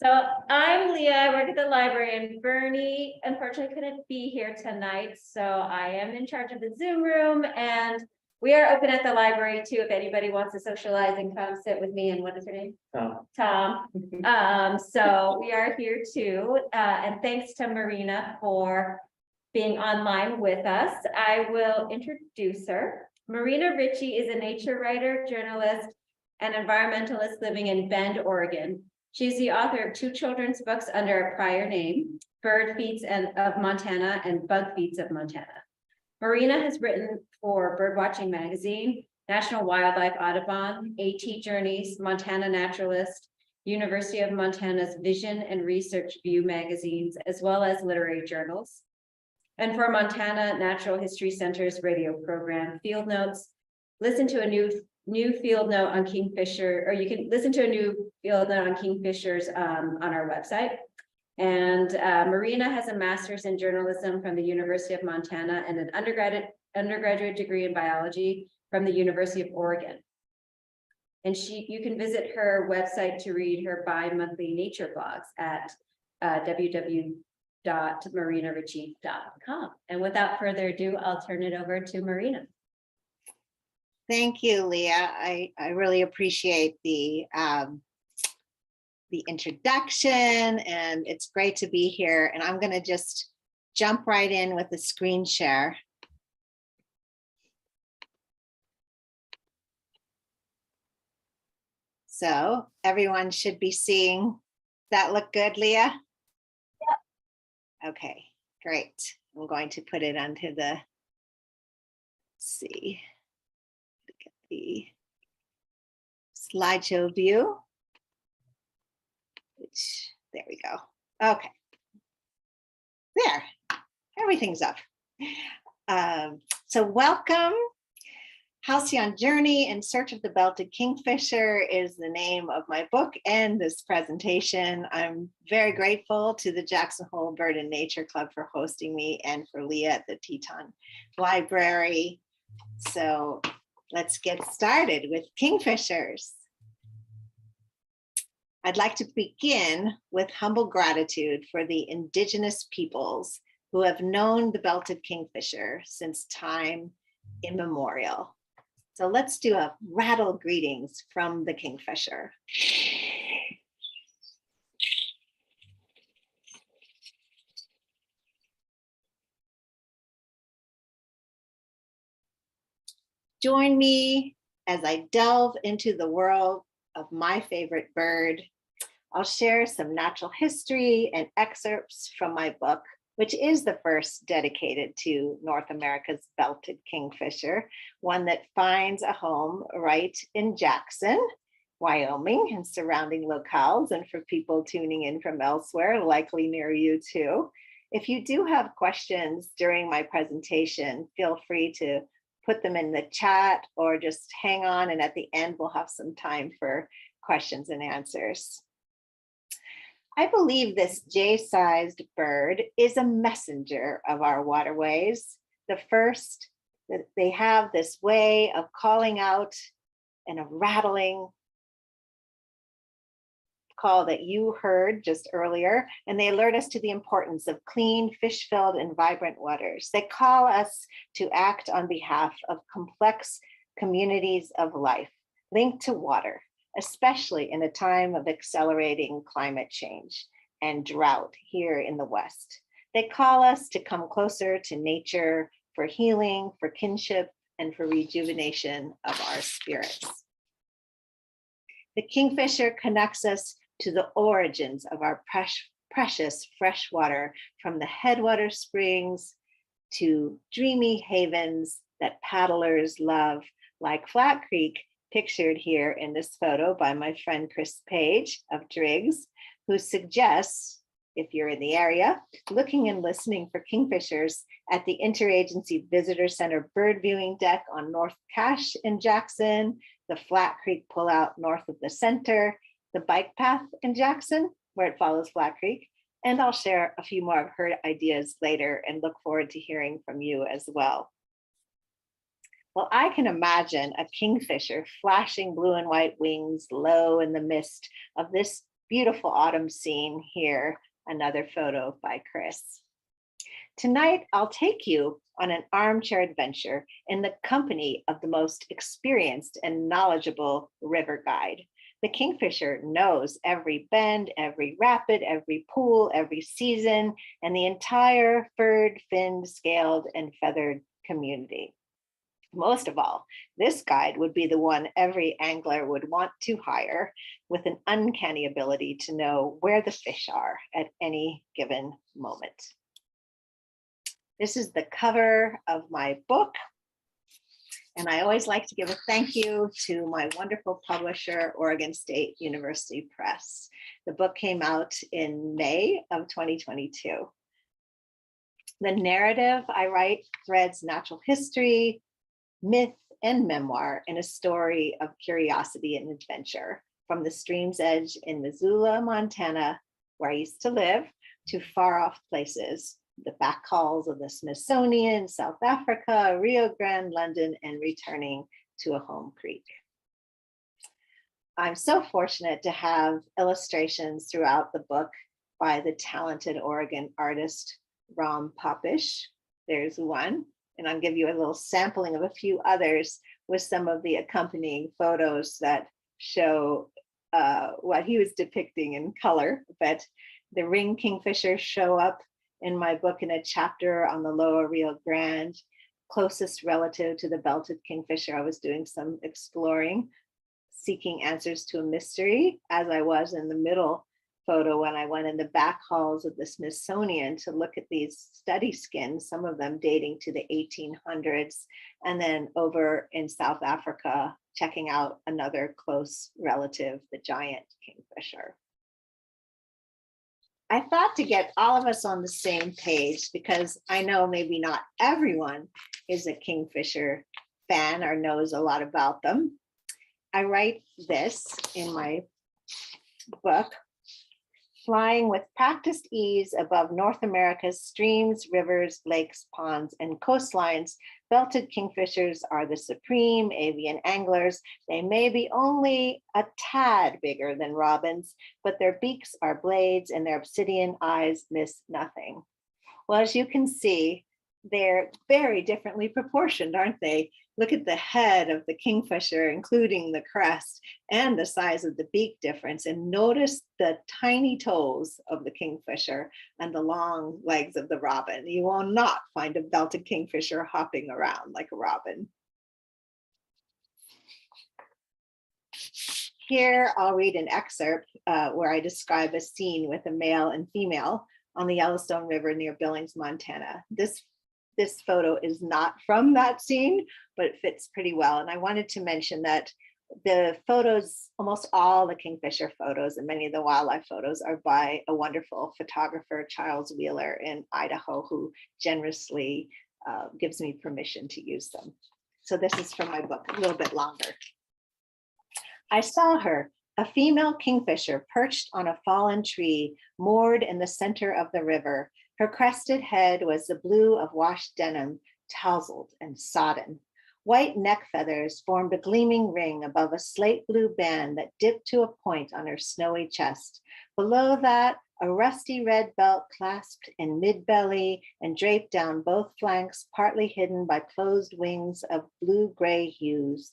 So I'm Leah, I work at the library, and Bernie unfortunately couldn't be here tonight. So I am in charge of the Zoom room, and we are open at the library too, if anybody wants to socialize and come sit with me. And what is her name? Tom. So we are here too. And thanks to Marina for being online with us. I will introduce her. Marina Richie is a nature writer, journalist, and environmentalist living in Bend, Oregon. She's the author of 2 children's books under a prior name, Bird Feeds of Montana and Bug Feeds of Montana. Marina has written for Birdwatching Magazine, National Wildlife Audubon, AT Journeys, Montana Naturalist, University of Montana's Vision and Research View magazines, as well as literary journals. And for Montana Natural History Center's radio program, Field Notes. Listen to a new field note on Kingfisher, or you can listen to a new field note on Kingfishers on our website. And Marina has a master's in journalism from the University of Montana and an undergraduate degree in biology from the University of Oregon. And you can visit her website to read her bi-monthly nature blogs at www.marinarichie.com. And without further ado, I'll turn it over to Marina. Thank you, Leah. I really appreciate the introduction, and it's great to be here. And I'm going to just jump right in with the screen share. So everyone should be seeing. Does that look good, Leah? Yep. Okay, great. I'm going to put it onto the, let's see. The slideshow view, which there we go. Okay, there, everything's up. So welcome. Halcyon Journey in Search of the Belted Kingfisher is the name of my book and this presentation. I'm very grateful to the Jackson Hole Bird and Nature Club for hosting me, and for Leah at the Teton Library. So let's get started with Kingfishers. I'd like to begin with humble gratitude for the indigenous peoples who have known the belted kingfisher since time immemorial. So let's do a rattle greetings from the kingfisher. Join me as I delve into the world of my favorite bird. I'll share some natural history and excerpts from my book, which is the first dedicated to North America's belted kingfisher, one that finds a home right in Jackson, Wyoming, and surrounding locales, and for people tuning in from elsewhere, likely near you too. If you do have questions during my presentation, feel free to put them in the chat or just hang on, and at the end we'll have some time for questions and answers. I believe this J-sized bird is a messenger of our waterways. The first, that they have this way of calling out and a rattling call that you heard just earlier, and they alert us to the importance of clean, fish-filled, and vibrant waters. They call us to act on behalf of complex communities of life linked to water, especially in a time of accelerating climate change and drought here in the West. They call us to come closer to nature for healing, for kinship, and for rejuvenation of our spirits. The kingfisher connects us to the origins of our precious fresh water, from the headwater springs to dreamy havens that paddlers love, like Flat Creek, pictured here in this photo by my friend Chris Page of Driggs, who suggests, if you're in the area, looking and listening for kingfishers at the Interagency Visitor Center bird viewing deck on North Cache in Jackson, the Flat Creek pullout north of the center, the bike path in Jackson, where it follows Flat Creek. And I'll share a few more of her ideas later and look forward to hearing from you as well. Well, I can imagine a kingfisher flashing blue and white wings low in the mist of this Beautiful autumn scene here. Another photo by Chris. Tonight, I'll take you on an armchair adventure in the company of the most experienced and knowledgeable river guide. The Kingfisher knows every bend, every rapid, every pool, every season, and the entire furred, finned, scaled, and feathered community. Most of all, this guide would be the one every angler would want to hire, with an uncanny ability to know where the fish are at any given moment. This is the cover of my book. And I always like to give a thank you to my wonderful publisher, Oregon State University Press. The book came out in May of 2022. The narrative I write threads natural history, myth, and memoir in a story of curiosity and adventure, from the stream's edge in Missoula, Montana, where I used to live, to far off places, the back halls of the Smithsonian, South Africa, Rio Grande, London, and returning to a home creek. I'm so fortunate to have illustrations throughout the book by the talented Oregon artist, Ram Popish. There's one, and I'll give you a little sampling of a few others with some of the accompanying photos that show what he was depicting in color. But the ring kingfishers show up in my book in a chapter on the Lower Rio Grande, closest relative to the belted kingfisher. I was doing some exploring, seeking answers to a mystery, as I was in the middle photo when I went in the back halls of the Smithsonian to look at these study skins, some of them dating to the 1800s, and then over in South Africa, checking out another close relative, the giant kingfisher. I thought to get all of us on the same page, because I know maybe not everyone is a kingfisher fan or knows a lot about them. I write this in my book: flying with practiced ease above North America's streams, rivers, lakes, ponds, and coastlines, belted kingfishers are the supreme avian anglers. They may be only a tad bigger than robins, but their beaks are blades and their obsidian eyes miss nothing. Well, as you can see, they're very differently proportioned, aren't they? Look at the head of the kingfisher, including the crest, and the size of the beak difference, and notice the tiny toes of the kingfisher and the long legs of the robin. You will not find a belted kingfisher hopping around like a robin. Here, I'll read an excerpt where I describe a scene with a male and female on the Yellowstone River near Billings, Montana. This photo is not from that scene, but it fits pretty well. And I wanted to mention that the photos, almost all the kingfisher photos and many of the wildlife photos, are by a wonderful photographer, Charles Wheeler in Idaho, who generously gives me permission to use them. So this is from my book, a little bit longer. I saw her, a female kingfisher perched on a fallen tree, moored in the center of the river. Her crested head was the blue of washed denim, tousled and sodden. White neck feathers formed a gleaming ring above a slate blue band that dipped to a point on her snowy chest. Below that, a rusty red belt clasped in mid-belly and draped down both flanks, partly hidden by closed wings of blue-gray hues.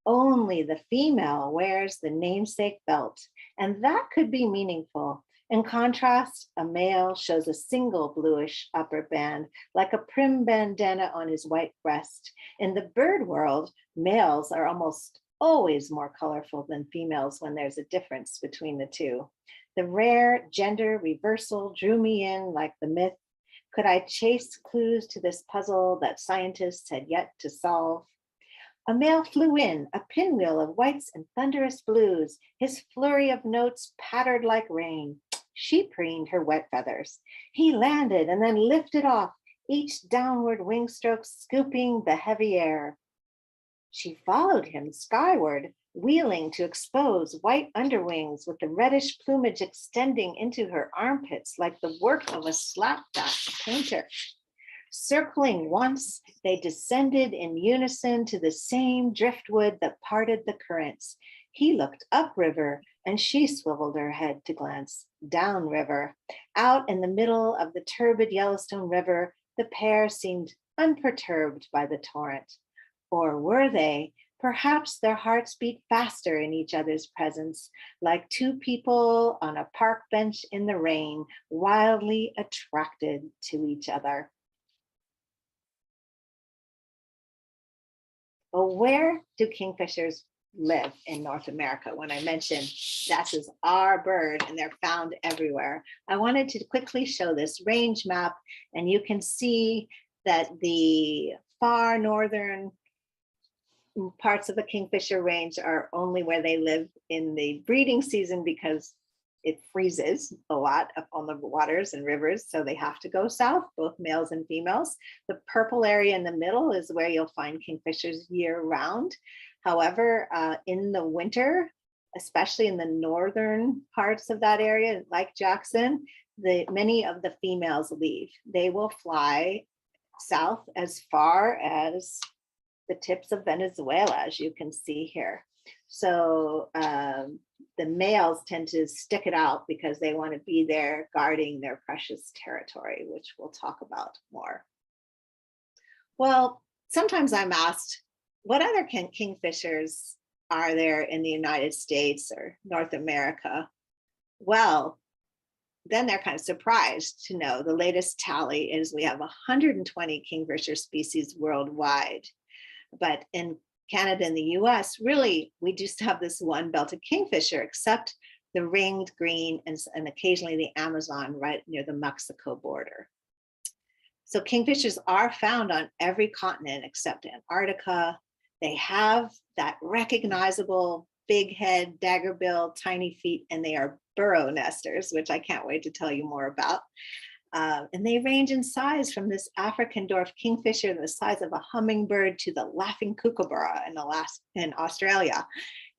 Only the female wears the namesake belt, and that could be meaningful. In contrast, a male shows a single bluish upper band, like a prim bandana on his white breast. In the bird world, males are almost always more colorful than females when there's a difference between the two. The rare gender reversal drew me in like the myth. Could I chase clues to this puzzle that scientists had yet to solve? A male flew in, a pinwheel of whites and thunderous blues. His flurry of notes pattered like rain. She preened her wet feathers. He landed and then lifted off, each downward wing stroke scooping the heavy air. She followed him skyward, wheeling to expose white underwings with the reddish plumage extending into her armpits like the work of a slapback painter. Circling once, they descended in unison to the same driftwood that parted the currents. He looked upriver, and she swiveled her head to glance downriver. Out in the middle of the turbid Yellowstone River, the pair seemed unperturbed by the torrent. Or were they? Perhaps their hearts beat faster in each other's presence, like two people on a park bench in the rain, wildly attracted to each other. Well, where do kingfishers live in North America? When I mentioned that is our bird and they're found everywhere, I wanted to quickly show this range map, and you can see that the far northern parts of the Kingfisher range are only where they live in the breeding season because it freezes a lot up on the waters and rivers, so they have to go south, both males and females. The purple area in the middle is where you'll find kingfishers year round. However, in the winter, especially in the northern parts of that area, like Jackson, many of the females leave. They will fly south as far as the tips of Venezuela, as you can see here. So the males tend to stick it out because they want to be there guarding their precious territory, which we'll talk about more. Well, sometimes I'm asked, what other kingfishers are there in the United States or North America? Well, then they're kind of surprised to know the latest tally is we have 120 kingfisher species worldwide. But in Canada and the US, really, we just have this one belted kingfisher, except the ringed green and occasionally the Amazon right near the Mexico border. So kingfishers are found on every continent except Antarctica. They have that recognizable big head, dagger bill, tiny feet, and they are burrow nesters, which I can't wait to tell you more about. And they range in size from this African dwarf kingfisher, the size of a hummingbird, to the laughing kookaburra in Australia.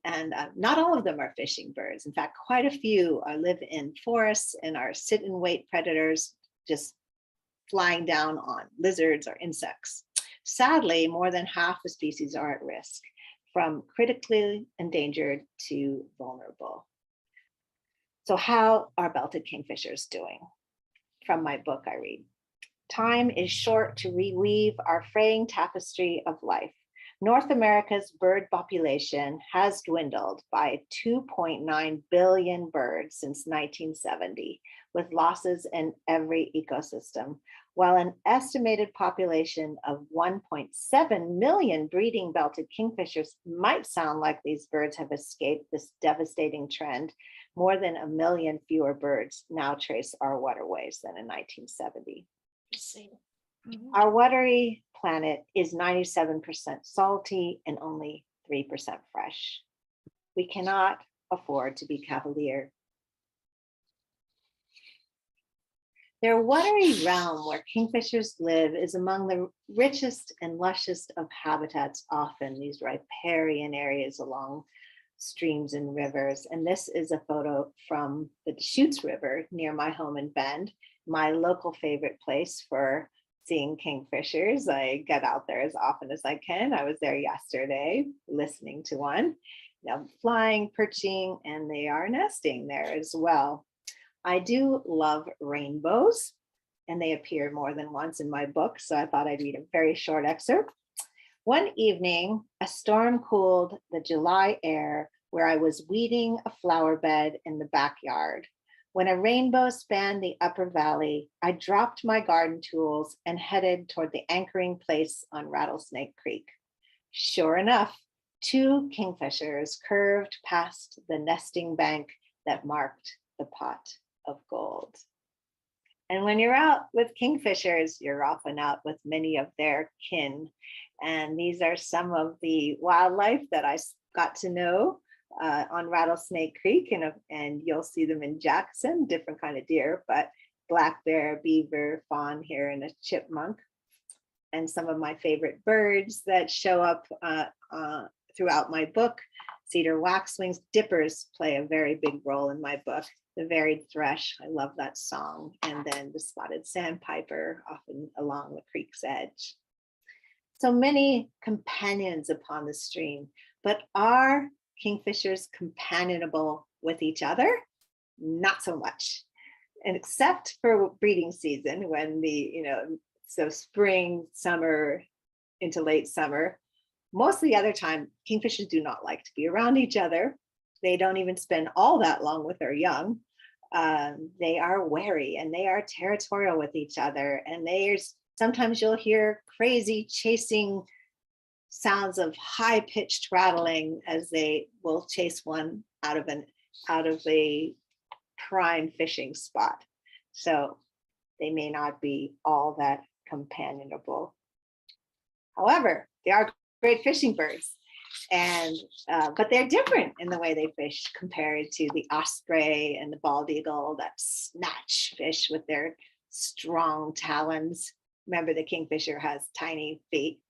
And not all of them are fishing birds. In fact, quite a few live in forests and are sit and wait predators, just flying down on lizards or insects. Sadly, more than half the species are at risk, from critically endangered to vulnerable. So how are belted kingfishers doing? From my book, I read, time is short to reweave our fraying tapestry of life. North America's bird population has dwindled by 2.9 billion birds since 1970, with losses in every ecosystem, while an estimated population of 1.7 million breeding belted kingfishers might sound like these birds have escaped this devastating trend. More than 1 million fewer birds now trace our waterways than in 1970. Our watery planet is 97% salty and only 3% fresh. We cannot afford to be cavalier. Their watery realm where kingfishers live is among the richest and lushest of habitats, often these riparian areas along streams and rivers. And this is a photo from the Deschutes River near my home in Bend, my local favorite place for seeing kingfishers. I get out there as often as I can. I was there yesterday listening to one, flying, perching, and they are nesting there as well. I do love rainbows, and they appear more than once in my book, so I thought I'd read a very short excerpt. One evening, a storm cooled the July air where I was weeding a flower bed in the backyard. When a rainbow spanned the upper valley, I dropped my garden tools and headed toward the anchoring place on Rattlesnake Creek. Sure enough, 2 kingfishers curved past the nesting bank that marked the pot of gold. And when you're out with kingfishers, you're often out with many of their kin. And these are some of the wildlife that I got to know on Rattlesnake Creek, and you'll see them in Jackson, different kind of deer, but black bear, beaver, fawn here, and a chipmunk. And some of my favorite birds that show up throughout my book cedar waxwings. Dippers play a very big role in my book. The varied thrush, I love that song. And then the spotted sandpiper, often along the creek's edge. So many companions upon the stream, but are kingfishers companionable with each other? Not so much. And except for breeding season, when so spring, summer, into late summer, most of the other time, kingfishers do not like to be around each other. They don't even spend all that long with their young. They are wary and they are territorial with each other. And sometimes you'll hear crazy chasing sounds of high-pitched rattling as they will chase one out of a prime fishing spot. So they may not be all that companionable. However, they are great fishing birds, and but they're different in the way they fish compared to the osprey and the bald eagle that snatch fish with their strong talons. Remember, the kingfisher has tiny feet.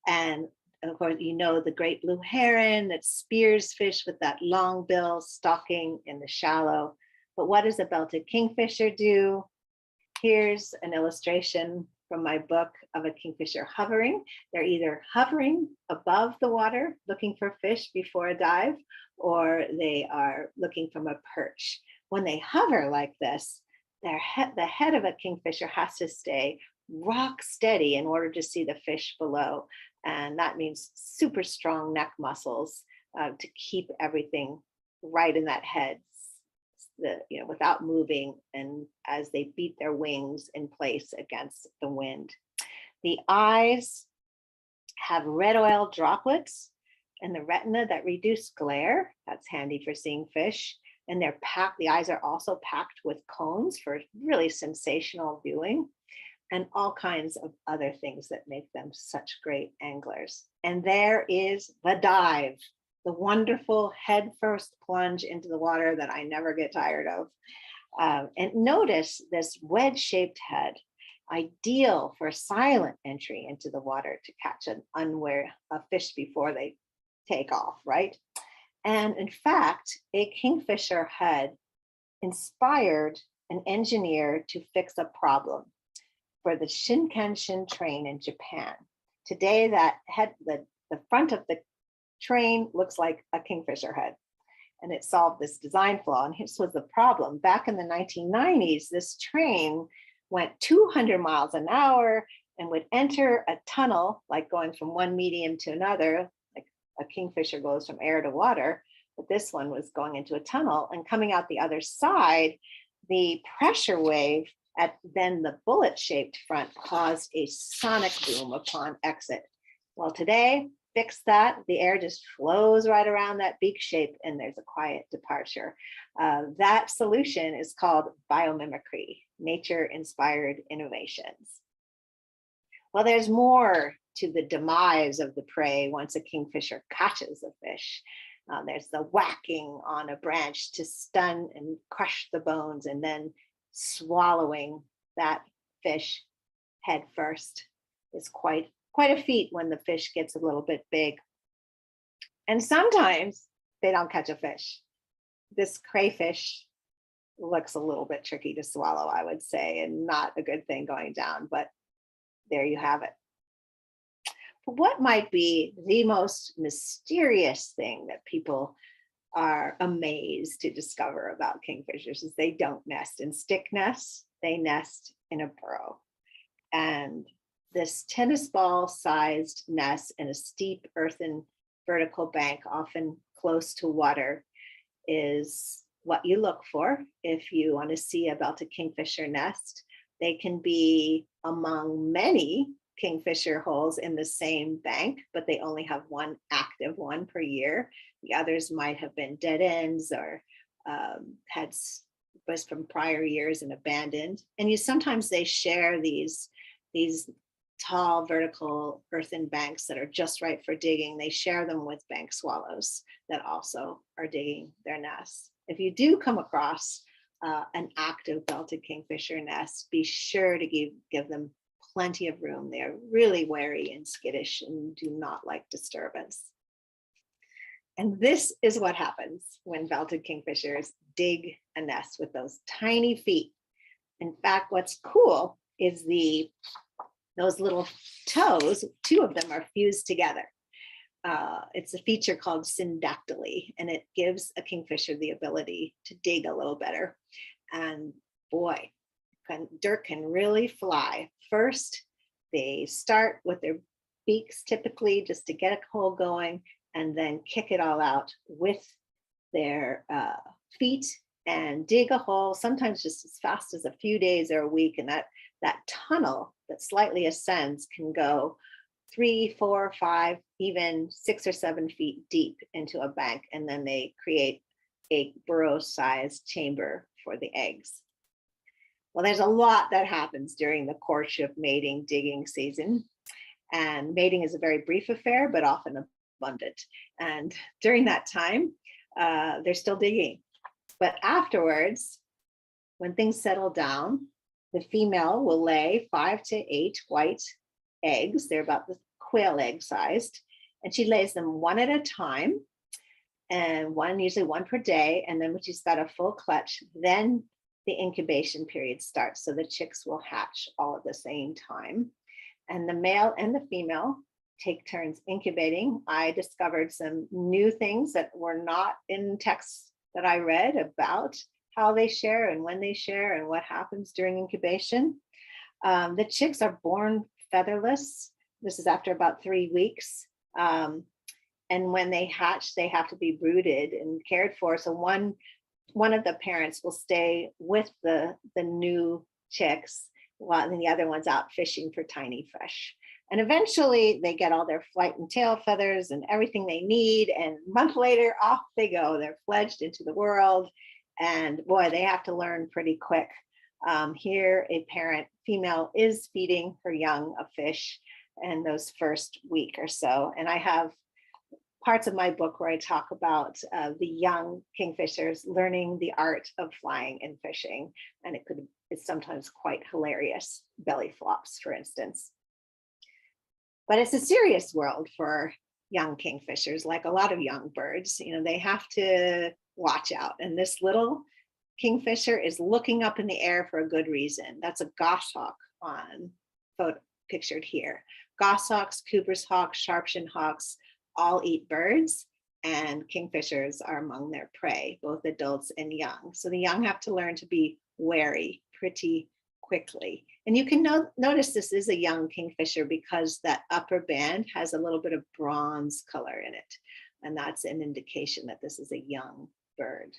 And of course, the great blue heron that spears fish with that long bill stalking in the shallow. But what does a belted kingfisher do? Here's an illustration from my book of a kingfisher hovering. They're either hovering above the water looking for fish before a dive, or they are looking from a perch. When they hover like this, the head of a kingfisher has to stay rock steady in order to see the fish below. And that means super strong neck muscles to keep everything right in that head, without moving, and as they beat their wings in place against the wind. The eyes have red oil droplets in the retina that reduce glare. That's handy for seeing fish. And the eyes are also packed with cones for really sensational viewing, and all kinds of other things that make them such great anglers. And there is the dive, the wonderful head first plunge into the water that I never get tired of. And notice this wedge-shaped head, ideal for silent entry into the water to catch a fish before they take off, right? And in fact, a kingfisher head inspired an engineer to fix a problem for the Shinkansen train in Japan. Today, that head, the front of the train looks like a kingfisher head, and it solved this design flaw. And here's was the problem. Back in the 1990s, this train went 200 miles an hour and would enter a tunnel, like going from one medium to another, like a kingfisher goes from air to water, but this one was going into a tunnel, and coming out the other side, the pressure wave at then the bullet-shaped front caused a sonic boom upon exit. Well, today, fix that, the air just flows right around that beak shape and there's a quiet departure. That solution is called biomimicry, nature-inspired innovations. Well, there's more to the demise of the prey once a kingfisher catches a fish. There's the whacking on a branch to stun and crush the bones, and then swallowing that fish head first is quite a feat when the fish gets a little bit big. And sometimes they don't catch a fish. This crayfish looks a little bit tricky to swallow, I would say, and not a good thing going down, but there you have it. But what might be the most mysterious thing that people are amazed to discover about kingfishers is they don't nest in stick nests, they nest in a burrow. And this tennis ball sized nest in a steep earthen vertical bank, often close to water, is what you look for if you want to see a belted kingfisher nest. They can be among many kingfisher holes in the same bank, but they only have one active one per year. The others might have been dead ends or was from prior years and abandoned. And sometimes they share these tall vertical earthen banks that are just right for digging. They share them with bank swallows that also are digging their nests. If you do come across an active belted kingfisher nest, be sure to give them plenty of room. They're really wary and skittish and do not like disturbance. And this is what happens when belted kingfishers dig a nest with those tiny feet. In fact, what's cool is those little toes, two of them are fused together. It's a feature called syndactyly, and it gives a kingfisher the ability to dig a little better. And boy, dirt can really fly. First, they start with their beaks typically just to get a hole going, and then kick it all out with their feet and dig a hole, sometimes just as fast as a few days or a week. And that tunnel that slightly ascends can go 3, 4, 5, even 6 or 7 feet deep into a bank. And then they create a burrow-sized chamber for the eggs. Well, there's a lot that happens during the courtship, mating, digging season. And mating is a very brief affair, but often abundant. And during that time, they're still digging. But afterwards, when things settle down, the female will lay 5 to 8 white eggs. They're about the quail egg sized. And she lays them one at a time, and usually one per day. And then when she's got a full clutch, then the incubation period starts. So the chicks will hatch all at the same time. And the male and the female take turns incubating. I discovered some new things that were not in texts that I read about how they share and when they share and what happens during incubation. The chicks are born featherless. This is after about 3 weeks. And when they hatch, they have to be brooded and cared for. So one of the parents will stay with the new chicks while the other one's out fishing for tiny fish. And eventually they get all their flight and tail feathers and everything they need. And a month later, off they go. They're fledged into the world. And boy, they have to learn pretty quick. Here, a parent female is feeding her young a fish in those first week or so. And I have parts of my book where I talk about the young kingfishers learning the art of flying and fishing. And it's sometimes quite hilarious, belly flops, for instance. But it's a serious world for young kingfishers, like a lot of young birds. They have to watch out. And this little kingfisher is looking up in the air for a good reason. That's a goshawk on photo pictured here. Goshawks, Cooper's hawks, sharpshin hawks all eat birds, and kingfishers are among their prey, both adults and young. So the young have to learn to be wary pretty quickly. And you can notice this is a young kingfisher because that upper band has a little bit of bronze color in it. And that's an indication that this is a young bird.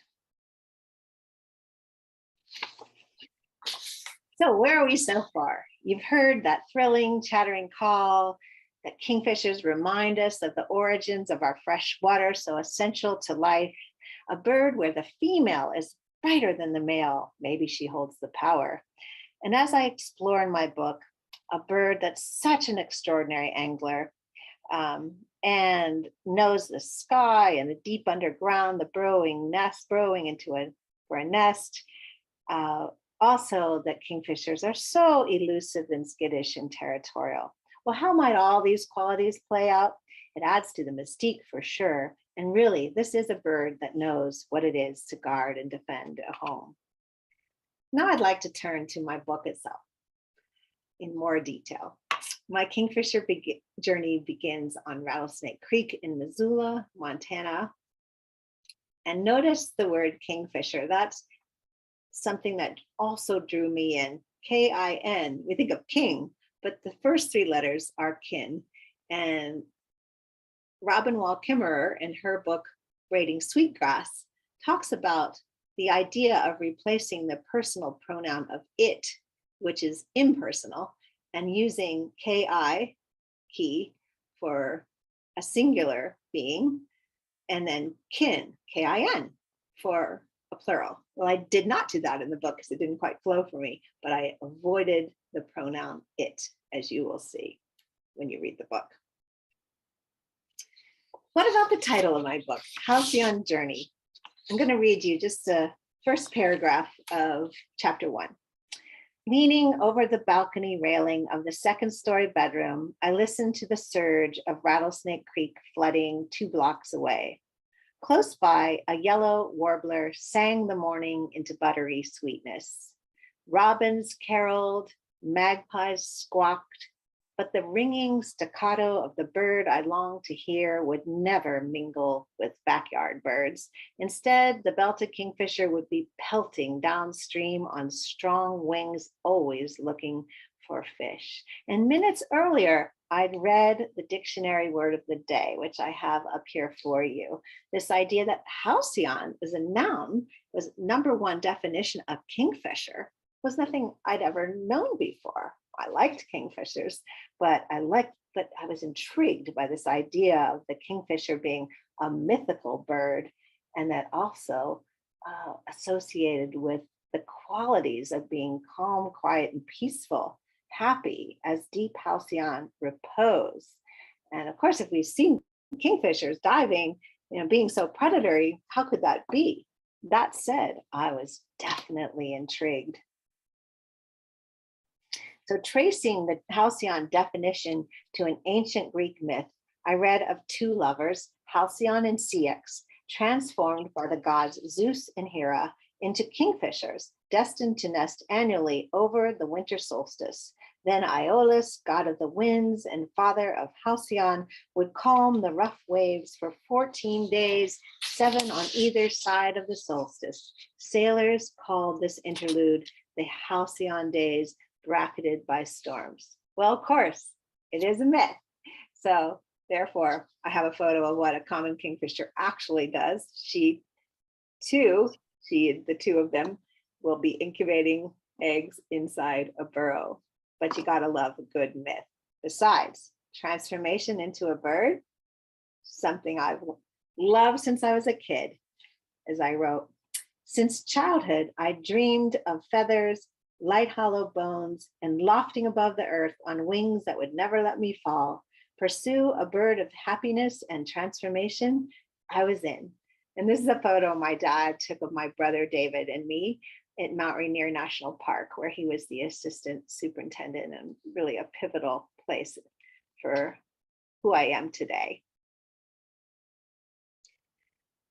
So where are we so far? You've heard that thrilling, chattering call, that kingfishers remind us of the origins of our fresh water, so essential to life. A bird where the female is brighter than the male. Maybe she holds the power. And as I explore in my book, a bird that's such an extraordinary angler and knows the sky and the deep underground, the burrowing for a nest. Also that kingfishers are so elusive and skittish and territorial. Well, how might all these qualities play out? It adds to the mystique for sure. And really, this is a bird that knows what it is to guard and defend a home. Now I'd like to turn to my book itself in more detail. My kingfisher journey begins on Rattlesnake Creek in Missoula, Montana. And notice the word kingfisher. That's something that also drew me in. K-I-N. We think of king, but the first 3 letters are kin. And Robin Wall Kimmerer, in her book, Braiding Sweetgrass, talks about the idea of replacing the personal pronoun of it, which is impersonal, and using ki, he, for a singular being, and then kin, kin, for a plural. Well, I did not do that in the book because it didn't quite flow for me, but I avoided the pronoun it, as you will see when you read the book. What about the title of my book, Halcyon Journey? I'm going to read you just the first paragraph of chapter 1. Leaning over the balcony railing of the 2nd-story bedroom, I listened to the surge of Rattlesnake Creek flooding 2 blocks away. Close by, a yellow warbler sang the morning into buttery sweetness. Robins caroled, magpies squawked, but the ringing staccato of the bird I longed to hear would never mingle with backyard birds. Instead, the belted kingfisher would be pelting downstream on strong wings, always looking for fish. And minutes earlier, I'd read the dictionary word of the day, which I have up here for you. This idea that halcyon is a noun was number one definition of kingfisher was nothing I'd ever known before. I liked kingfishers, but I was intrigued by this idea of the kingfisher being a mythical bird, and that also associated with the qualities of being calm, quiet, and peaceful, happy as deep halcyon repose. And of course, if we've seen kingfishers diving, being so predatory, how could that be? That said, I was definitely intrigued. So tracing the halcyon definition to an ancient Greek myth, I read of two lovers, Halcyon and Ceyx, transformed by the gods Zeus and Hera into kingfishers, destined to nest annually over the winter solstice. Then Aeolus, god of the winds and father of Halcyon, would calm the rough waves for 14 days, 7 on either side of the solstice. Sailors called this interlude the Halcyon days, bracketed by storms. Well, of course, it is a myth. So therefore, I have a photo of what a common kingfisher actually does. The two of them will be incubating eggs inside a burrow. But you gotta love a good myth. Besides, transformation into a bird, something I've loved since I was a kid. As I wrote, since childhood, I dreamed of feathers, light hollow bones, and lofting above the earth on wings that would never let me fall. Pursue a bird of happiness and transformation. I was in. And this is a photo my dad took of my brother David and me at Mount Rainier National Park, where he was the assistant superintendent, and really a pivotal place for who I am today.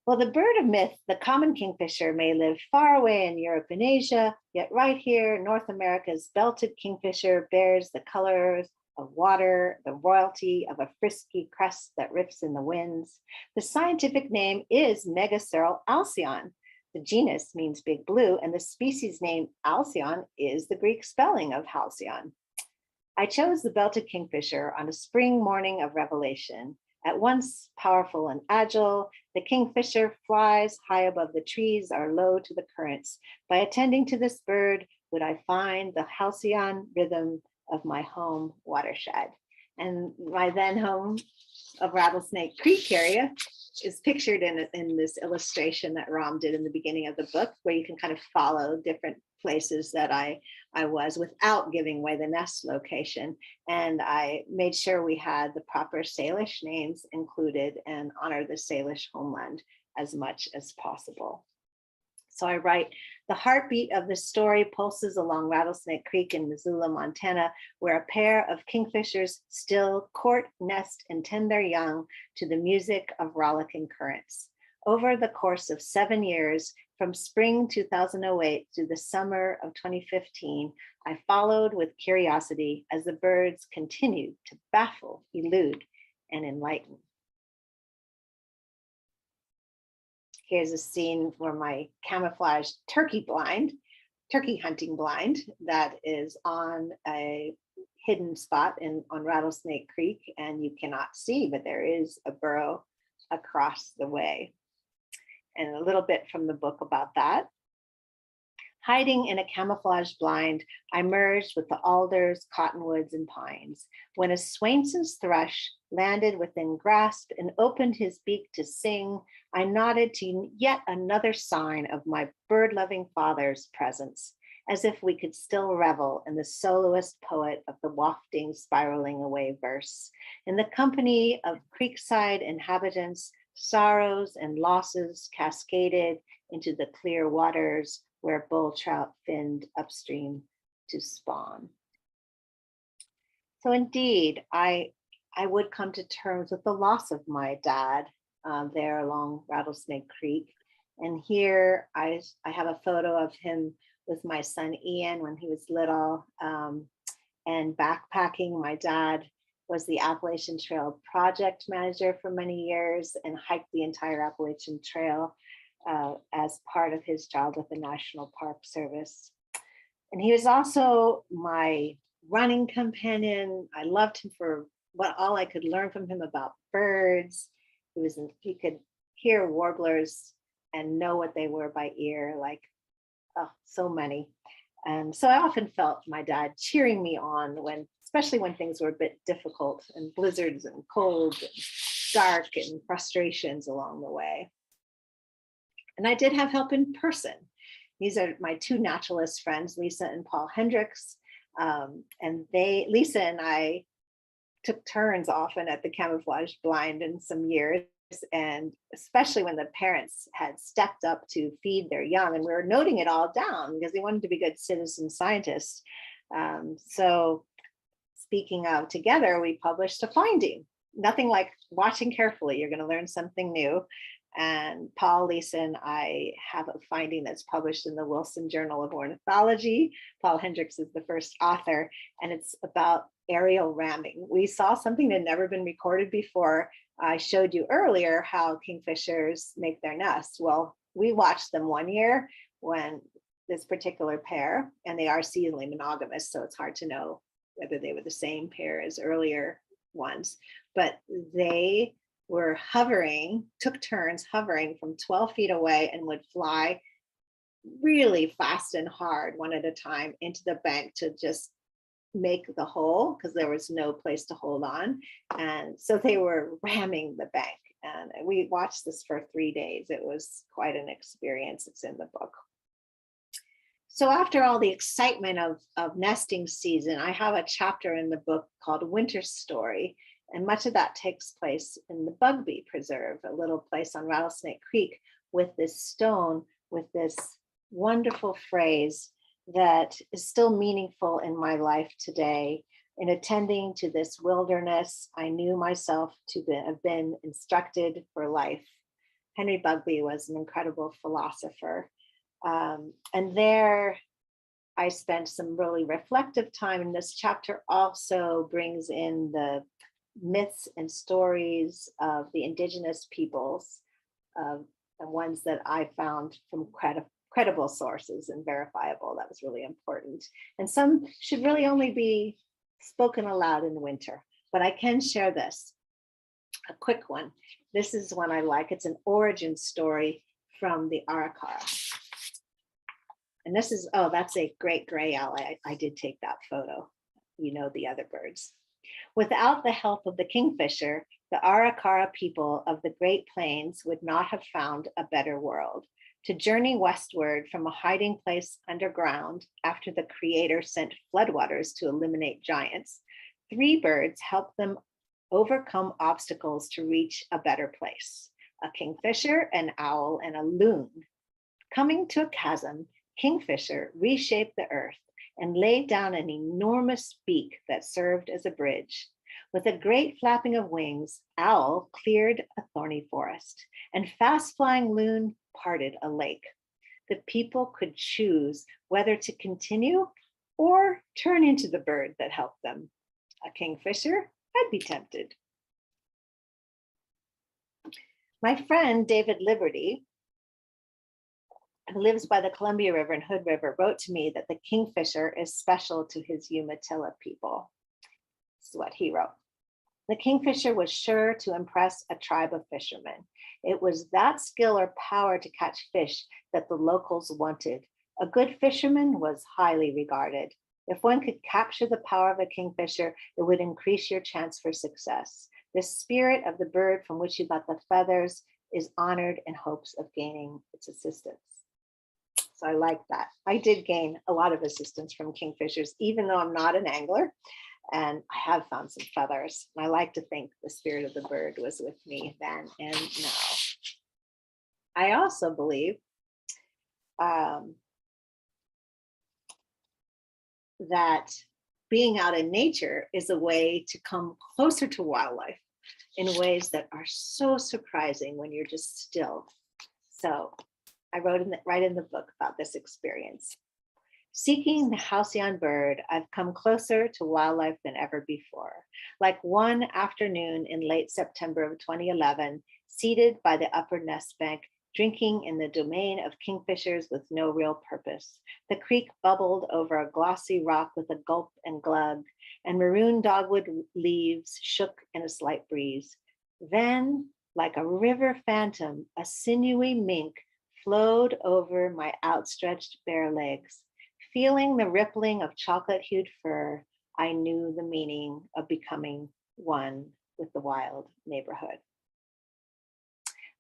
Well, the bird of myth, the common kingfisher, may live far away in Europe and Asia, yet right here, North America's belted kingfisher bears the colors of water, the royalty of a frisky crest that rips in the winds. The scientific name is Megaceral alcyon. The genus means big blue, and the species name Halcyon is the Greek spelling of halcyon. I chose the belted kingfisher on a spring morning of revelation. At once powerful and agile, the kingfisher flies high above the trees or low to the currents. By attending to this bird, would I find the halcyon rhythm of my home watershed. And my then home of Rattlesnake Creek area is pictured in this illustration that Ram did in the beginning of the book, where you can kind of follow different places that I was without giving away the nest location. And I made sure we had the proper Salish names included and honor the Salish homeland as much as possible. So I write, the heartbeat of the story pulses along Rattlesnake Creek in Missoula, Montana, where a pair of kingfishers still court, nest, and tend their young to the music of rollicking currents. Over the course of 7 years, from spring 2008 to the summer of 2015, I followed with curiosity as the birds continued to baffle, elude, and enlighten. Here's a scene where my camouflage turkey hunting blind that is on a hidden spot on Rattlesnake Creek, and you cannot see, but there is a burrow across the way. And a little bit from the book about that. Hiding in a camouflage blind, I merged with the alders, cottonwoods, and pines. When a Swainson's thrush landed within grasp and opened his beak to sing, I nodded to yet another sign of my bird-loving father's presence, as if we could still revel in the soloist poet of the wafting, spiraling away verse. In the company of creekside inhabitants, sorrows and losses cascaded into the clear waters where bull trout finned upstream to spawn. So indeed, I would come to terms with the loss of my dad there along Rattlesnake Creek. And here I have a photo of him with my son Ian when he was little, and backpacking. My dad was the Appalachian Trail project manager for many years and hiked the entire Appalachian Trail as part of his job with the National Park Service. And he was also my running companion. I loved him for all I could learn from him about birds. He could hear warblers and know what they were by ear, like, oh, so many. And so I often felt my dad cheering me on especially when things were a bit difficult and blizzards and cold and dark and frustrations along the way. And I did have help in person. These are my two naturalist friends, Lisa and Paul Hendricks. And Lisa and I took turns often at the camouflage blind in some years, and especially when the parents had stepped up to feed their young, and we were noting it all down because they wanted to be good citizen scientists. So speaking of together, we published a finding. Nothing like watching carefully, you're going to learn something new. And Paul, Lisa, and I have a finding that's published in the Wilson Journal of Ornithology. Paul Hendricks is the first author, and it's about aerial ramming. We saw something that had never been recorded before. I showed you earlier how kingfishers make their nests. Well, we watched them one year when this particular pair, and they are seasonally monogamous, so it's hard to know whether they were the same pair as earlier ones, but they were took turns hovering from 12 feet away and would fly really fast and hard one at a time into the bank to just make the hole because there was no place to hold on. And so they were ramming the bank. And we watched this for 3 days. It was quite an experience. It's in the book. So after all the excitement of nesting season, I have a chapter in the book called Winter Story. And much of that takes place in the Bugbee Preserve, a little place on Rattlesnake Creek, with this stone, with this wonderful phrase that is still meaningful in my life today. In attending to this wilderness, I knew myself to have been instructed for life. Henry Bugbee was an incredible philosopher. And there I spent some really reflective time. And this chapter also brings in the myths and stories of the indigenous peoples, the ones that I found from credible sources and verifiable. That was really important. And some should really only be spoken aloud in winter, but I can share this, a quick one. This is one I like. It's an origin story from the Arikara. And this is, oh, that's a great gray owl. I did take that photo. You know the other birds. Without the help of the kingfisher, the Arikara people of the Great Plains would not have found a better world. To journey westward from a hiding place underground after the Creator sent floodwaters to eliminate giants, 3 birds helped them overcome obstacles to reach a better place: a kingfisher, an owl, and a loon. Coming to a chasm, Kingfisher reshaped the earth and laid down an enormous beak that served as a bridge. With a great flapping of wings, Owl cleared a thorny forest, and fast-flying Loon parted a lake. The people could choose whether to continue or turn into the bird that helped them. A kingfisher, I'd be tempted. My friend David Liberty, who lives by the Columbia River and Hood River, wrote to me that the kingfisher is special to his Umatilla people. This is what he wrote. The kingfisher was sure to impress a tribe of fishermen. It was that skill or power to catch fish that the locals wanted. A good fisherman was highly regarded. If one could capture the power of a kingfisher, it would increase your chance for success. The spirit of the bird from which you got the feathers is honored in hopes of gaining its assistance. So I like that. I did gain a lot of assistance from kingfishers, even though I'm not an angler, and I have found some feathers. I like to think the spirit of the bird was with me then and now. I also believe that being out in nature is a way to come closer to wildlife. in ways that are so surprising when you're just still. So I write in the book about this experience. Seeking the Halcyon bird, I've come closer to wildlife than ever before. Like one afternoon in late September of 2011, seated by the upper nest bank, drinking in the domain of kingfishers with no real purpose. The creek bubbled over a glossy rock with a gulp and glug, and maroon dogwood leaves shook in a slight breeze. Then, like a river phantom, a sinewy mink flowed over my outstretched bare legs. Feeling the rippling of chocolate-hued fur, I knew the meaning of becoming one with the wild neighborhood.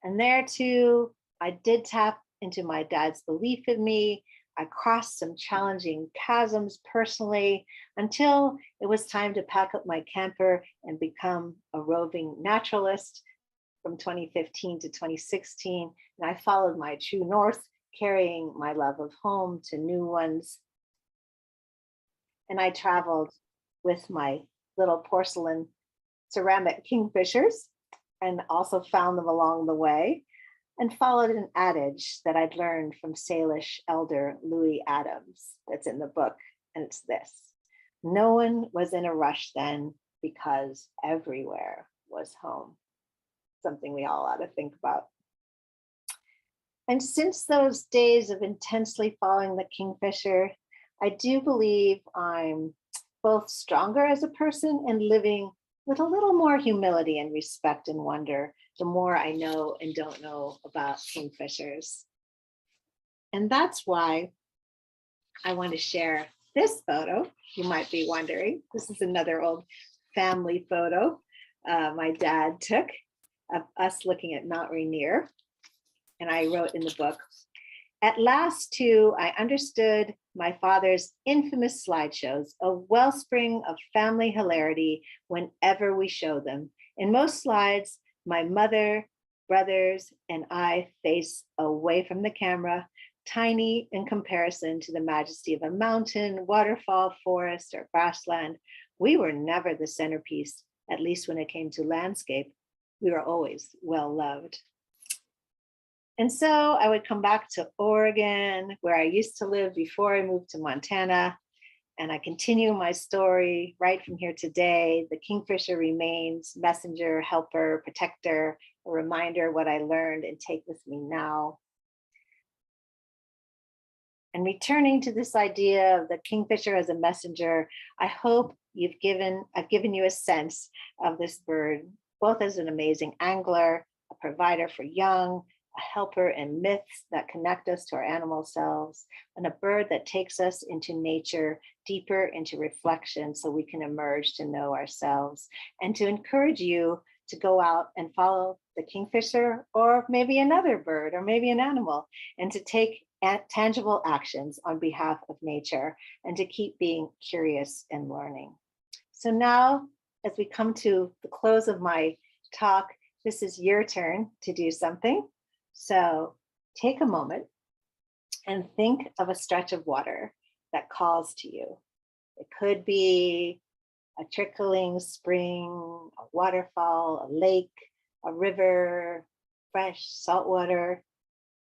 And there too, I did tap into my dad's belief in me. I crossed some challenging chasms personally until it was time to pack up my camper and become a roving naturalist from 2015 to 2016. And I followed my true north, carrying my love of home to new ones. And I traveled with my little porcelain ceramic kingfishers and also found them along the way and followed an adage that I'd learned from Salish elder Louis Adams that's in the book. And it's this: no one was in a rush then because everywhere was home. Something we all ought to think about. And since those days of intensely following the kingfisher, I do believe I'm both stronger as a person and living with a little more humility and respect and wonder the more I know and don't know about kingfishers. And that's why I want to share this photo. You might be wondering, this is another old family photo my dad took of us looking at Mount Rainier. And I wrote in the book, at last too, I understood my father's infamous slideshows, a wellspring of family hilarity whenever we show them. In most slides, my mother, brothers, and I face away from the camera, tiny in comparison to the majesty of a mountain, waterfall, forest, or grassland. We were never the centerpiece, at least when it came to landscape. We were always well loved. And so I would come back to Oregon, where I used to live before I moved to Montana. And I continue my story right from here today. The kingfisher remains messenger, helper, protector, a reminder what I learned and take with me now. And returning to this idea of the kingfisher as a messenger, I hope I've given you a sense of this bird, both as an amazing angler, a provider for young, a helper in myths that connect us to our animal selves, and a bird that takes us into nature, deeper into reflection so we can emerge to know ourselves, and to encourage you to go out and follow the kingfisher or maybe another bird or maybe an animal, and to take tangible actions on behalf of nature and to keep being curious and learning. So now, as we come to the close of my talk, this is your turn to do something. So take a moment and think of a stretch of water that calls to you. It could be a trickling spring, a waterfall, a lake, a river, fresh salt water.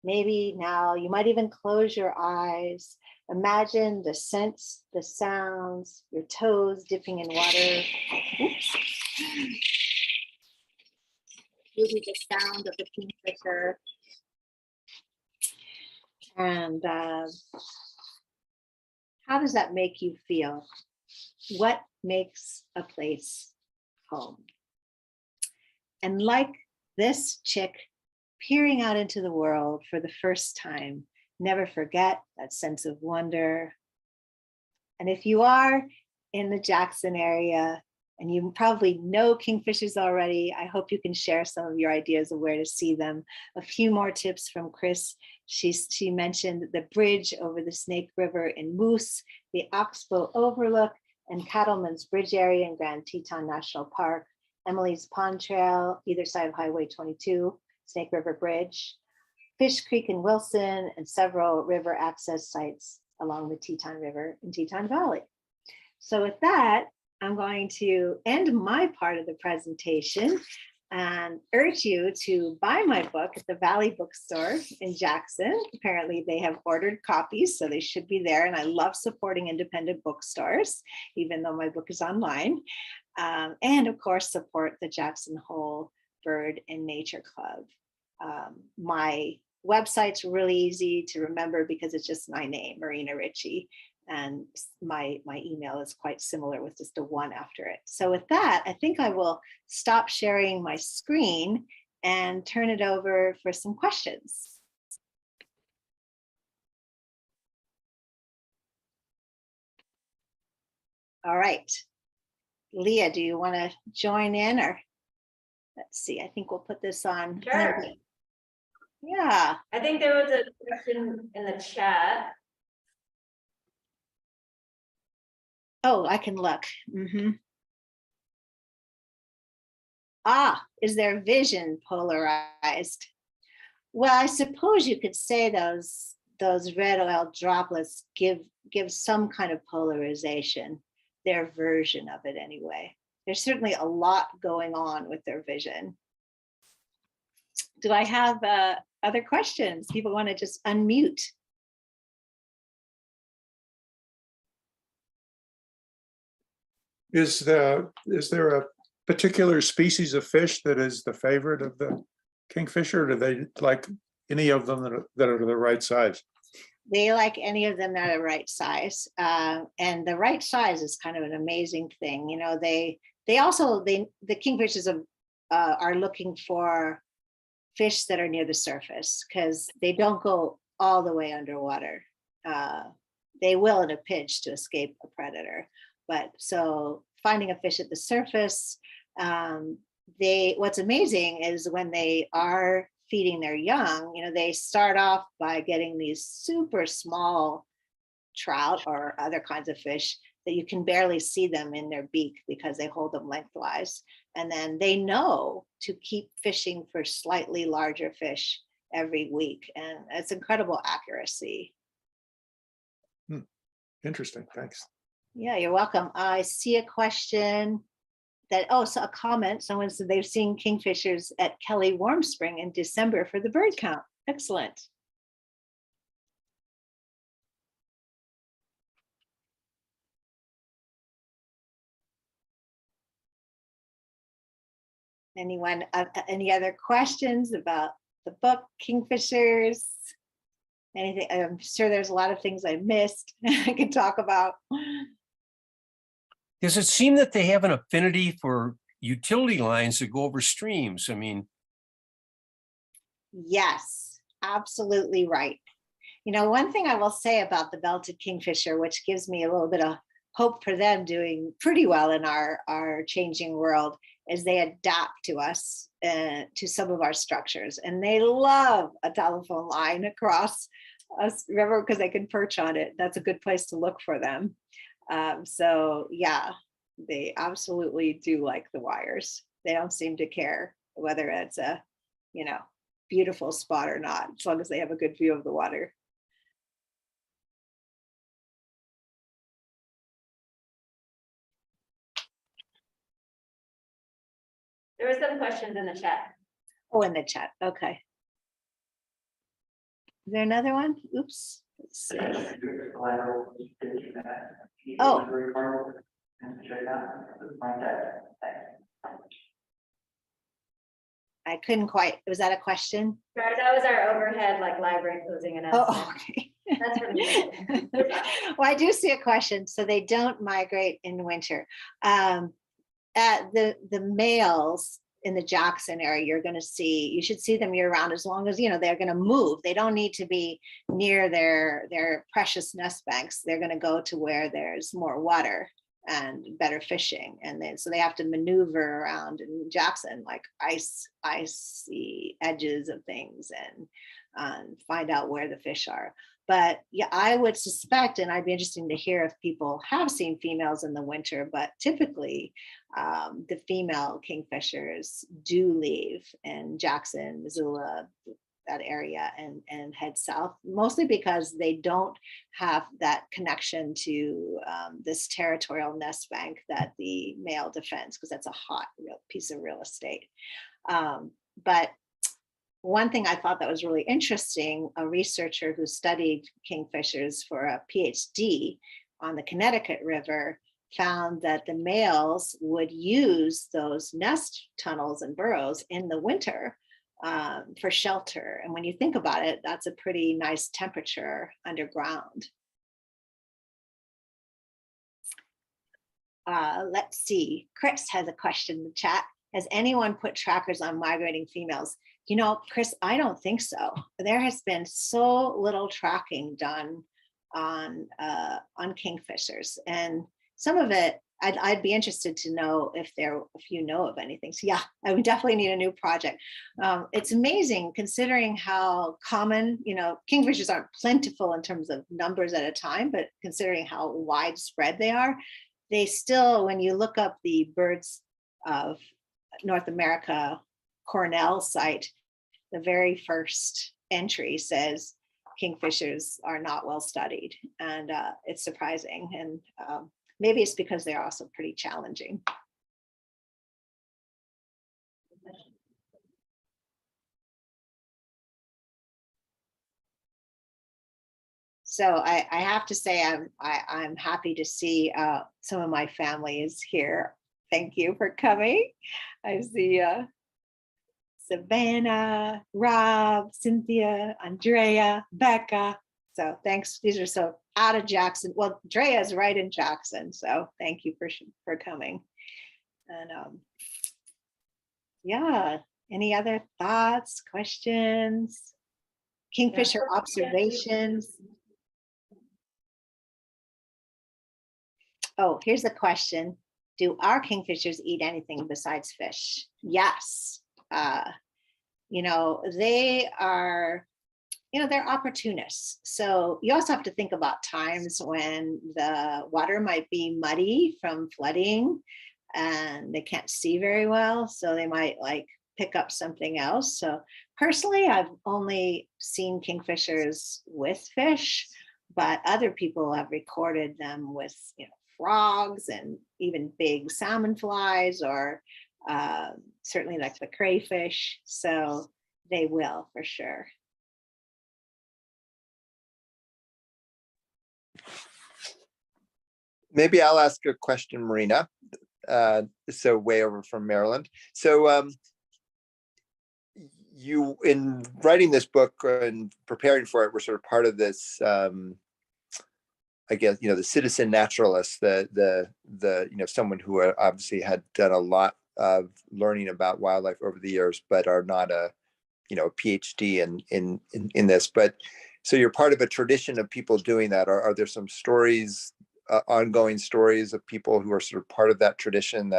Maybe now you might even close your eyes. Imagine the scents, the sounds, your toes dipping in water. Oops. Maybe the sound of the kingfisher. And how does that make you feel? What makes a place home? And like this chick peering out into the world for the first time, never forget that sense of wonder. And if you are in the Jackson area, and you probably know kingfishers already, I hope you can share some of your ideas of where to see them. A few more tips from Chris. She mentioned the bridge over the Snake River in Moose, the Oxbow Overlook, and Cattleman's Bridge area in Grand Teton National Park, Emily's Pond Trail, either side of Highway 22, Snake River Bridge, Fish Creek in Wilson, and several river access sites along the Teton River in Teton Valley. So with that, I'm going to end my part of the presentation and urge you to buy my book at the Valley Bookstore in Jackson. Apparently they have ordered copies, so they should be there. And I love supporting independent bookstores, even though my book is online. And of course, support the Jackson Hole Bird and Nature Club. My website's really easy to remember because it's just my name, Marina Richie. And my email is quite similar with just a 1 after it. So with that, I think I will stop sharing my screen and turn it over for some questions. All right. Leah, do you want to join in, or let's see, I think we'll put this on. Sure. Yeah. I think there was a question in the chat. Oh, I can look. Is their vision polarized? Well, I suppose you could say those red oil droplets give some kind of polarization, their version of it anyway. There's certainly a lot going on with their vision. Do I have other questions? People want to just unmute. Is there a particular species of fish that is the favorite of the kingfisher? Or do they like any of them that are the right size? They like any of them that are right size. And the right size is kind of an amazing thing. You know, the kingfishers are looking for fish that are near the surface because they don't go all the way underwater. They will in a pinch to escape a predator. But so finding a fish at the surface, what's amazing is when they are feeding their young, you know, they start off by getting these super small trout or other kinds of fish that you can barely see them in their beak because they hold them lengthwise. And then they know to keep fishing for slightly larger fish every week. And it's incredible accuracy. Interesting, thanks. Yeah, you're welcome. I see a question so a comment. Someone said they've seen kingfishers at Kelly Warm Spring in December for the bird count. Excellent. Anyone, any other questions about the book, Kingfishers? Anything? I'm sure there's a lot of things I missed I could talk about. Does it seem that they have an affinity for utility lines that go over streams? I mean, yes, absolutely right. You know, one thing I will say about the belted kingfisher, which gives me a little bit of hope for them doing pretty well in our changing world, is they adapt to us, to some of our structures. And they love a telephone line across us, remember, because they can perch on it. That's a good place to look for them. So yeah, they absolutely do like the wires. They don't seem to care whether it's a, you know, beautiful spot or not, as long as they have a good view of the water. There were some questions in the chat. Oh, in the chat. Okay. Is there another one? Oops. Let's see. Oh. I couldn't quite. Was that a question? Sorry, that was our overhead, like library closing announcement. Oh, okay. That's for me. Well, I do see a question. So they don't migrate in winter. The males in the Jackson area, you should see them year round, as long as, you know, they're going to move. They don't need to be near their precious nest banks. They're going to go to where there's more water and better fishing. And then, so they have to maneuver around in Jackson, like icy edges of things, and find out where the fish are. But yeah, I would suspect, and I'd be interested to hear if people have seen females in the winter, but typically the female kingfishers do leave in Jackson, Missoula, that area, and head south, mostly because they don't have that connection to this territorial nest bank that the male defends, because that's a hot piece of real estate. But one thing I thought that was really interesting, a researcher who studied kingfishers for a PhD on the Connecticut River found that the males would use those nest tunnels and burrows in the winter for shelter. And when you think about it, that's a pretty nice temperature underground. Let's see, Chris has a question in the chat. Has anyone put trackers on migrating females? You know, Chris, I don't think so. There has been so little tracking done on kingfishers, and some of it I'd be interested to know if you know of anything. So yeah, I would definitely need a new project. It's amazing considering how common, you know, kingfishers aren't plentiful in terms of numbers at a time, but considering how widespread they are, they still, when you look up the Birds of North America Cornell site, the very first entry says kingfishers are not well studied, and it's surprising. And maybe it's because they're also pretty challenging. So I have to say I'm happy to see some of my family is here. Thank you for coming. I see Savannah, Rob, Cynthia, Andrea, Becca. So thanks. These are so out of Jackson. Well, Drea's right in Jackson. So thank you for coming. And yeah, any other thoughts, questions, kingfisher observations? Oh, here's a question. Do our kingfishers eat anything besides fish? Yes. You know, they are, you know, they're opportunists. So you also have to think about times when the water might be muddy from flooding and they can't see very well. So they might like pick up something else. So personally, I've only seen kingfishers with fish, but other people have recorded them with, you know, frogs and even big salmon flies, or certainly like the crayfish. So they will for sure. Maybe I'll ask a question, Marina. So way over from Maryland. So you, in writing this book and preparing for it, were sort of part of this, I guess, you know, the citizen naturalist, the you know, someone who obviously had done a lot of learning about wildlife over the years, but are not a, you know, a PhD in this. But so you're part of a tradition of people doing that. Are there some stories, ongoing stories of people who are sort of part of that tradition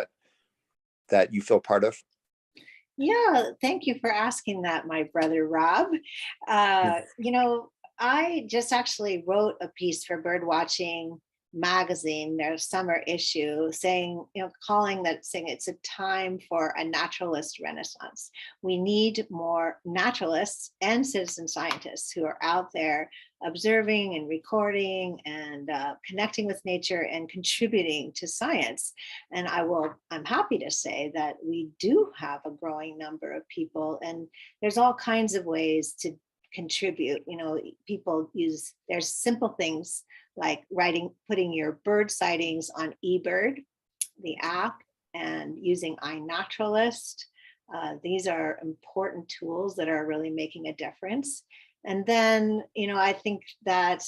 that you feel part of? Yeah, thank you for asking that, my brother Rob. You know, I just actually wrote a piece for Birdwatching magazine, their summer issue, saying, you know, saying it's a time for a naturalist renaissance. We need more naturalists and citizen scientists who are out there observing and recording and connecting with nature and contributing to science. And I'm happy to say that we do have a growing number of people, and there's all kinds of ways to contribute. You know, people there's simple things like putting your bird sightings on eBird, the app, and using iNaturalist. These are important tools that are really making a difference. And then, you know, I think that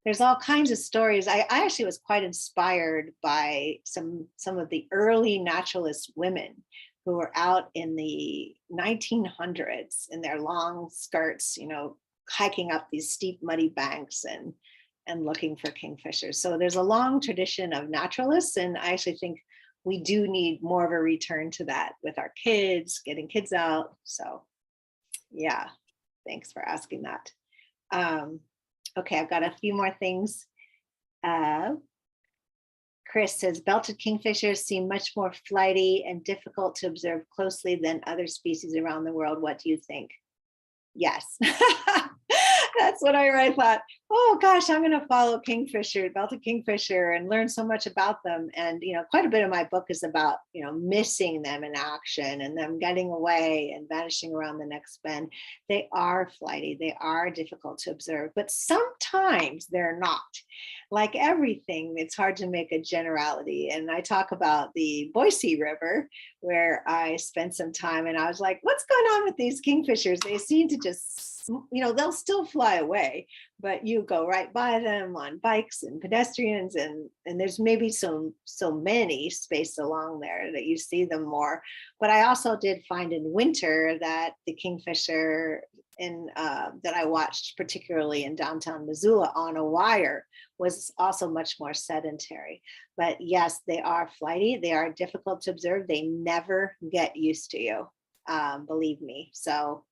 there's all kinds of stories. I actually was quite inspired by some of the early naturalist women who were out in the 1900s in their long skirts, you know, hiking up these steep muddy banks and looking for kingfishers. So there's a long tradition of naturalists, and I actually think we do need more of a return to that with our kids, getting kids out. So yeah, thanks for asking that. Okay, I've got a few more things. Chris says, belted kingfishers seem much more flighty and difficult to observe closely than other species around the world. What do you think? Yes, that's what I thought, oh gosh, I'm going to follow Kingfisher, Belted Kingfisher, and learn so much about them. And, quite a bit of my book is about, missing them in action and them getting away and vanishing around the next bend. They are flighty. They are difficult to observe, but sometimes they're not. Like everything, it's hard to make a generality. And I talk about the Boise River, where I spent some time, and I was like, what's going on with these kingfishers? They seem to just, they'll still fly away, but you go right by them on bikes and pedestrians, and there's maybe so many spaced along there that you see them more. But I also did find in winter that the kingfisher that I watched, particularly in downtown Missoula on a wire, was also much more sedentary. But yes, they are flighty. They are difficult to observe. They never get used to you, believe me. So,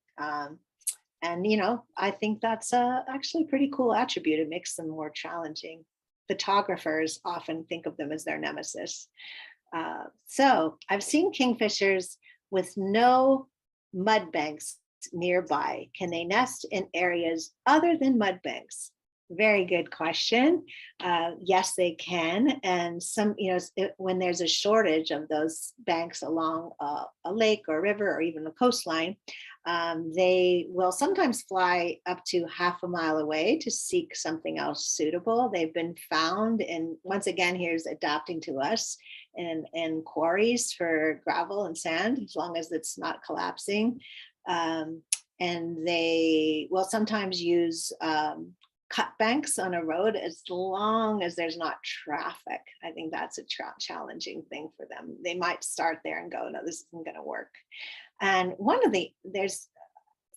I think that's actually a pretty cool attribute. It makes them more challenging. Photographers often think of them as their nemesis. So I've seen kingfishers with no mud banks nearby. Can they nest in areas other than mud banks? Very good question. Yes, they can. And some, when there's a shortage of those banks along a lake or river or even the coastline, they will sometimes fly up to half a mile away to seek something else suitable. They've been found, and once again, here's adapting to us in quarries for gravel and sand, as long as it's not collapsing. And they will sometimes use cut banks on a road as long as there's not traffic. I think that's a challenging thing for them. They might start there and go, no, this isn't going to work. And there's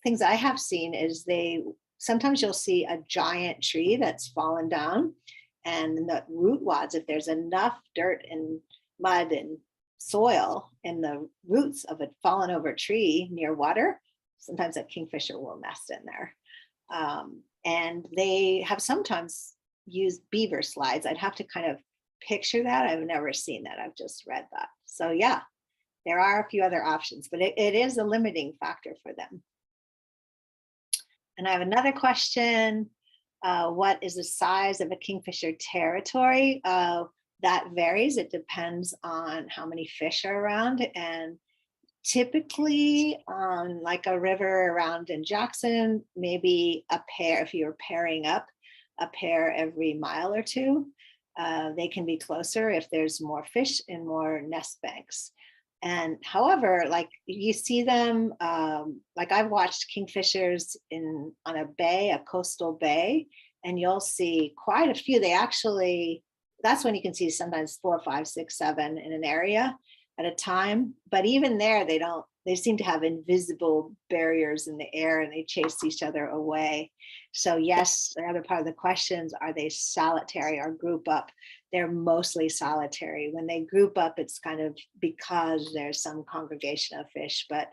things I have seen is sometimes you'll see a giant tree that's fallen down, and the root wads, if there's enough dirt and mud and soil in the roots of a fallen over tree near water, sometimes a kingfisher will nest in there. And they have sometimes used beaver slides. I'd have to kind of picture that. I've never seen that. I've just read that. So yeah, there are a few other options, but it is a limiting factor for them. And I have another question. What is the size of a kingfisher territory? That varies. It depends on how many fish are around. And typically on like a river around in Jackson, maybe a pair, if you're pairing up, a pair every mile or two. They can be closer if there's more fish and more nest banks. And however, like you see them, like I've watched kingfishers on a bay, a coastal bay, and you'll see quite a few. That's when you can see sometimes 4, 5, 6, 7 in an area at a time. But even there, they seem to have invisible barriers in the air, and they chase each other away. So yes, the other part of the questions, are they solitary or group up? They're mostly solitary. When they group up, it's kind of because there's some congregation of fish, but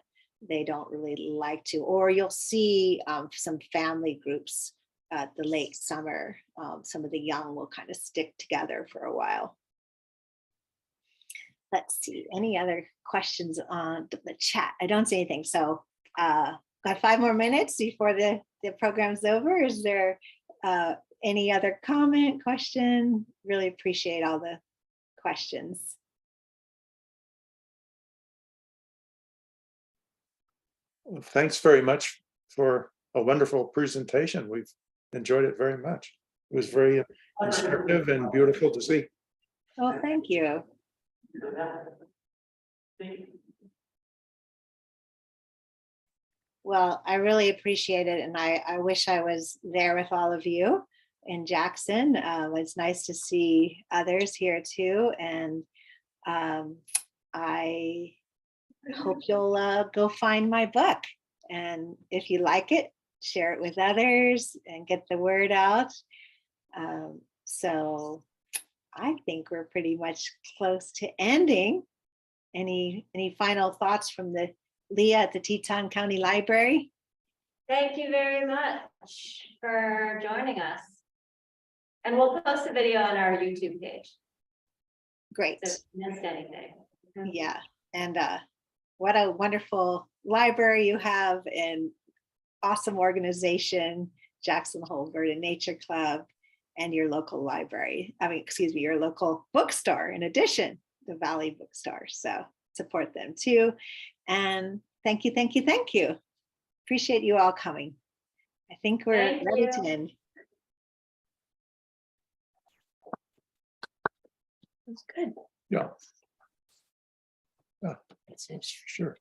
they don't really like to. Or you'll see some family groups at the late summer. Some of the young will kind of stick together for a while. Let's see, any other questions on the chat? I don't see anything. So got 5 more minutes before the program's over. Is there any other comment, question? Really appreciate all the questions. Well, thanks very much for a wonderful presentation. We've enjoyed it very much. It was very instructive and beautiful to see. Oh, thank you. Well, I really appreciate it. And I wish I was there with all of you in Jackson. It's nice to see others here too. And I hope you'll go find my book. And if you like it, share it with others and get the word out. So I think we're pretty much close to ending. Any final thoughts from Leah at the Teton County Library? Thank you very much for joining us. And we'll post a video on our YouTube page. Great. So if you missed anything. Yeah. And what a wonderful library you have, and awesome organization. Jackson Hole Bird and Nature Club, and your local library. I mean, excuse me, your local bookstore, in addition, the Valley Bookstore. So support them too. And thank you, thank you, thank you. Appreciate you all coming. I think we're Thank ready to you. end. That's good. Yeah. Yeah, that seems for sure.